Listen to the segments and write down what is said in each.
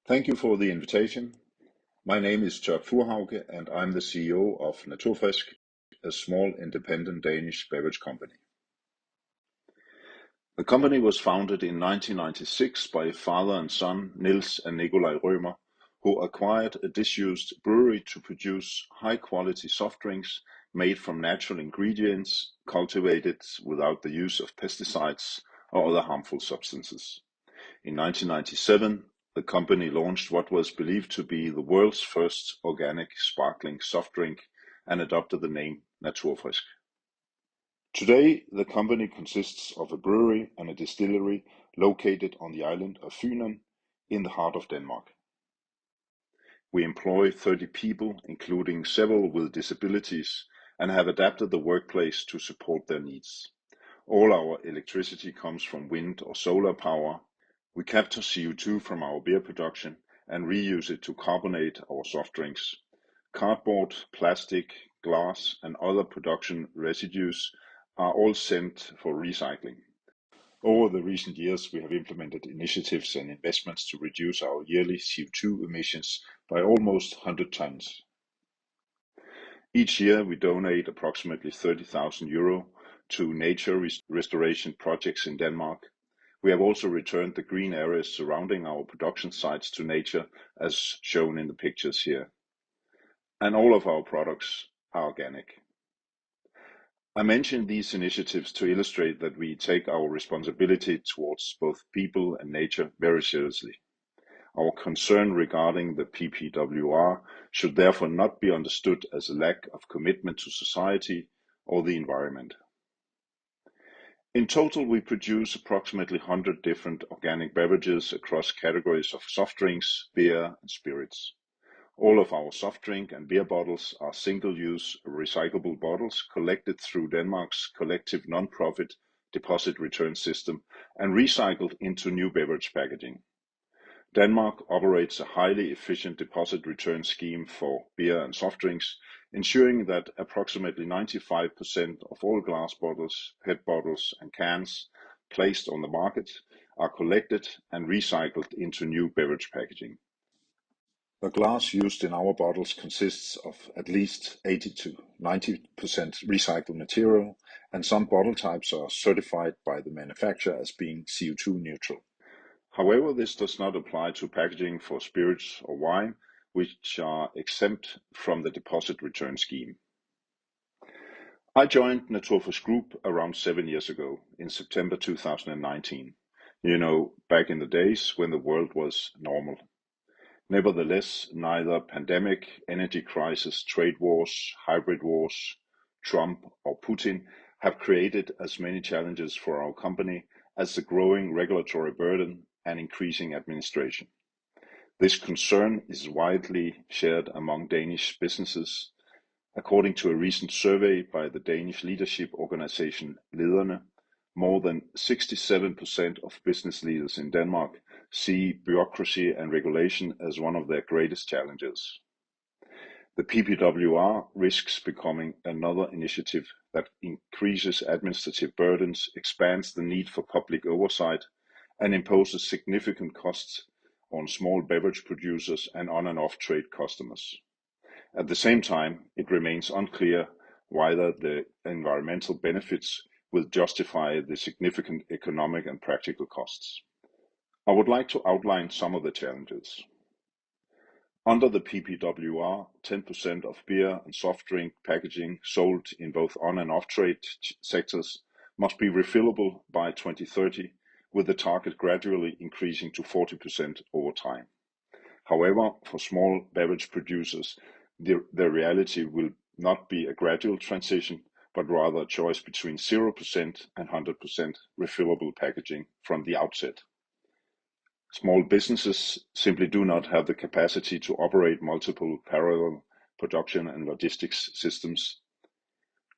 Thank you for the invitation. My name is Tjørk Furhauge, and I'm the CEO of Naturfrisk, a small independent Danish beverage company. The company was founded in 1996 by father and son Niels and Nikolaj Rømer, who acquired a disused brewery to produce high-quality soft drinks made from natural ingredients cultivated without the use of pesticides or other harmful substances. In 1997, the company launched what was believed to be the world's first organic sparkling soft drink and adopted the name Naturfrisk. Today, the company consists of a brewery and a distillery located on the island of Fyn in the heart of Denmark. We employ 30 people, including several with disabilities, and have adapted the workplace to support their needs. All our electricity comes from wind or solar power. We capture CO2 from our beer production and reuse it to carbonate our soft drinks. Cardboard, plastic, glass, and other production residues are all sent for recycling. Over the recent years, we have implemented initiatives and investments to reduce our yearly CO2 emissions by almost 100 tons. Each year, we donate approximately €30,000 to nature restoration projects in Denmark. We have also returned the green areas surrounding our production sites to nature, as shown in the pictures here. And all of our products are organic. I mention these initiatives to illustrate that we take our responsibility towards both people and nature very seriously. Our concern regarding the PPWR should therefore not be understood as a lack of commitment to society or the environment. In total, we produce approximately 100 different organic beverages across categories of soft drinks, beer, and spirits. All of our soft drink and beer bottles are single-use recyclable bottles collected through Denmark's collective non-profit deposit return system and recycled into new beverage packaging. Denmark operates a highly efficient deposit return scheme for beer and soft drinks, ensuring that approximately 95% of all glass bottles, PET bottles, and cans placed on the market are collected and recycled into new beverage packaging. The glass used in our bottles consists of at least 80 to 90% recycled material, and some bottle types are certified by the manufacturer as being CO2 neutral. However, this does not apply to packaging for spirits or wine, which are exempt from the deposit return scheme. I joined Naturfrisk Group around 7 years ago, in September 2019. Back in the days when the world was normal. Nevertheless, neither pandemic, energy crisis, trade wars, hybrid wars, Trump or Putin have created as many challenges for our company as the growing regulatory burden and increasing administration. This concern is widely shared among Danish businesses. According to a recent survey by the Danish leadership organization Lederne, more than 67% of business leaders in Denmark see bureaucracy and regulation as one of their greatest challenges. The PPWR risks becoming another initiative that increases administrative burdens, expands the need for public oversight, and imposes significant costs on small beverage producers and on and off trade customers. At the same time, it remains unclear whether the environmental benefits will justify the significant economic and practical costs. I would like to outline some of the challenges. Under the PPWR, 10% of beer and soft drink packaging sold in both on and off trade sectors must be refillable by 2030, with the target gradually increasing to 40% over time. However, for small beverage producers, the reality will not be a gradual transition, but rather a choice between 0% and 100% refillable packaging from the outset. Small businesses simply do not have the capacity to operate multiple parallel production and logistics systems.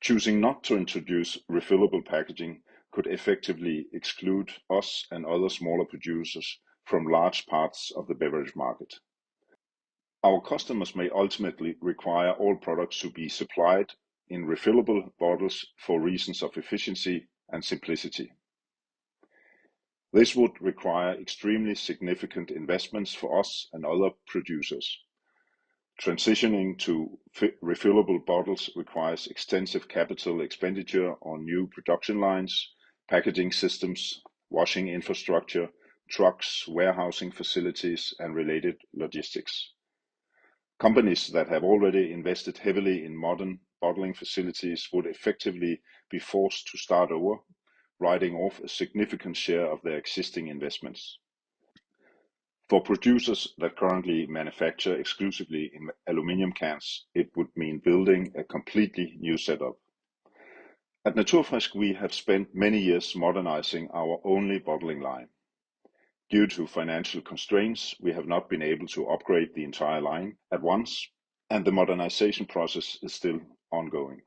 Choosing not to introduce refillable packaging could effectively exclude us and other smaller producers from large parts of the beverage market. Our customers may ultimately require all products to be supplied in refillable bottles for reasons of efficiency and simplicity. This would require extremely significant investments for us and other producers. Transitioning to refillable bottles requires extensive capital expenditure on new production lines, packaging systems, washing infrastructure, trucks, warehousing facilities, and related logistics. Companies that have already invested heavily in modern bottling facilities would effectively be forced to start over, writing off a significant share of their existing investments. For producers that currently manufacture exclusively in aluminum cans, it would mean building a completely new setup. At Naturfrisk, we have spent many years modernizing our only bottling line. Due to financial constraints, we have not been able to upgrade the entire line at once, and the modernization process is still ongoing.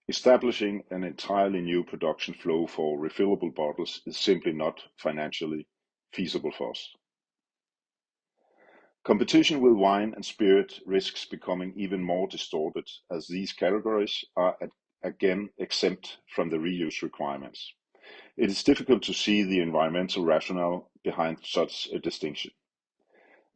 Establishing an entirely new production flow for refillable bottles is simply not financially feasible for us. Competition with wine and spirit risks becoming even more distorted as these categories are again exempt from the reuse requirements. It is difficult to see the environmental rationale behind such a distinction.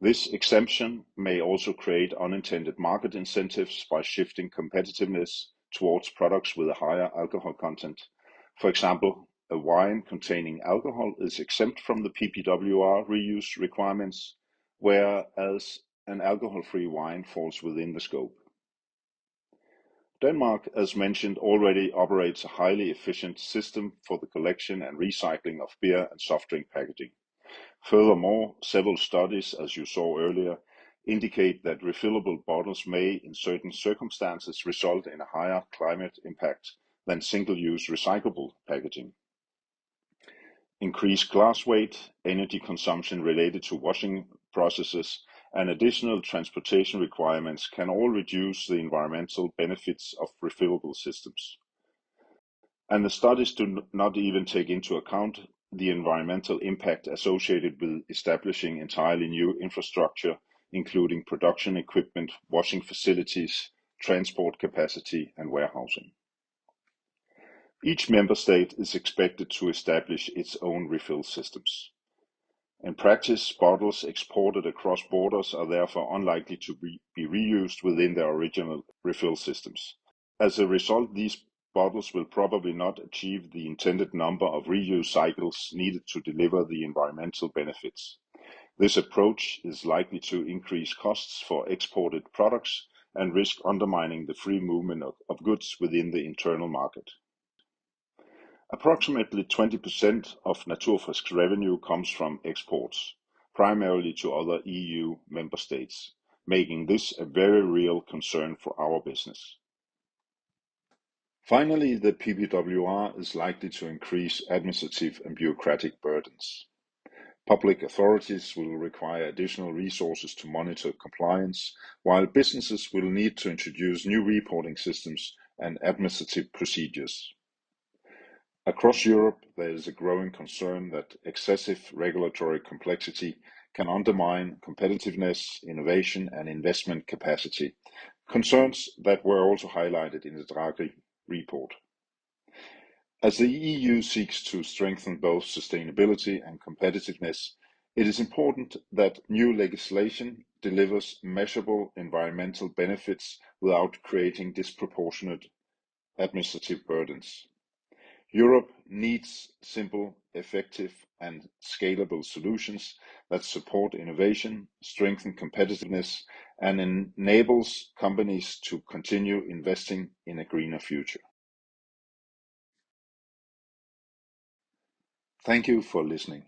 This exemption may also create unintended market incentives by shifting competitiveness towards products with a higher alcohol content. For example, a wine containing alcohol is exempt from the PPWR reuse requirements, whereas an alcohol-free wine falls within the scope. Denmark, as mentioned, already operates a highly efficient system for the collection and recycling of beer and soft drink packaging. Furthermore, several studies, as you saw earlier, indicate that refillable bottles may, in certain circumstances, result in a higher climate impact than single-use recyclable packaging. Increased glass weight, energy consumption related to washing processes, and additional transportation requirements can all reduce the environmental benefits of refillable systems. And the studies do not even take into account the environmental impact associated with establishing entirely new infrastructure, including production equipment, washing facilities, transport capacity, and warehousing. Each member state is expected to establish its own refill systems. In practice, bottles exported across borders are therefore unlikely to be reused within their original refill systems. As a result, these bottles will probably not achieve the intended number of reuse cycles needed to deliver the environmental benefits. This approach is likely to increase costs for exported products and risk undermining the free movement of goods within the internal market. Approximately 20% of Naturfrisk's revenue comes from exports, primarily to other EU member states, making this a very real concern for our business. Finally, the PPWR is likely to increase administrative and bureaucratic burdens. Public authorities will require additional resources to monitor compliance, while businesses will need to introduce new reporting systems and administrative procedures. Across Europe, there is a growing concern that excessive regulatory complexity can undermine competitiveness, innovation, and investment capacity, concerns that were also highlighted in the Draghi report. As the EU seeks to strengthen both sustainability and competitiveness, it is important that new legislation delivers measurable environmental benefits without creating disproportionate administrative burdens. Europe needs simple, effective, and scalable solutions that support innovation, strengthen competitiveness, and enables companies to continue investing in a greener future. Thank you for listening.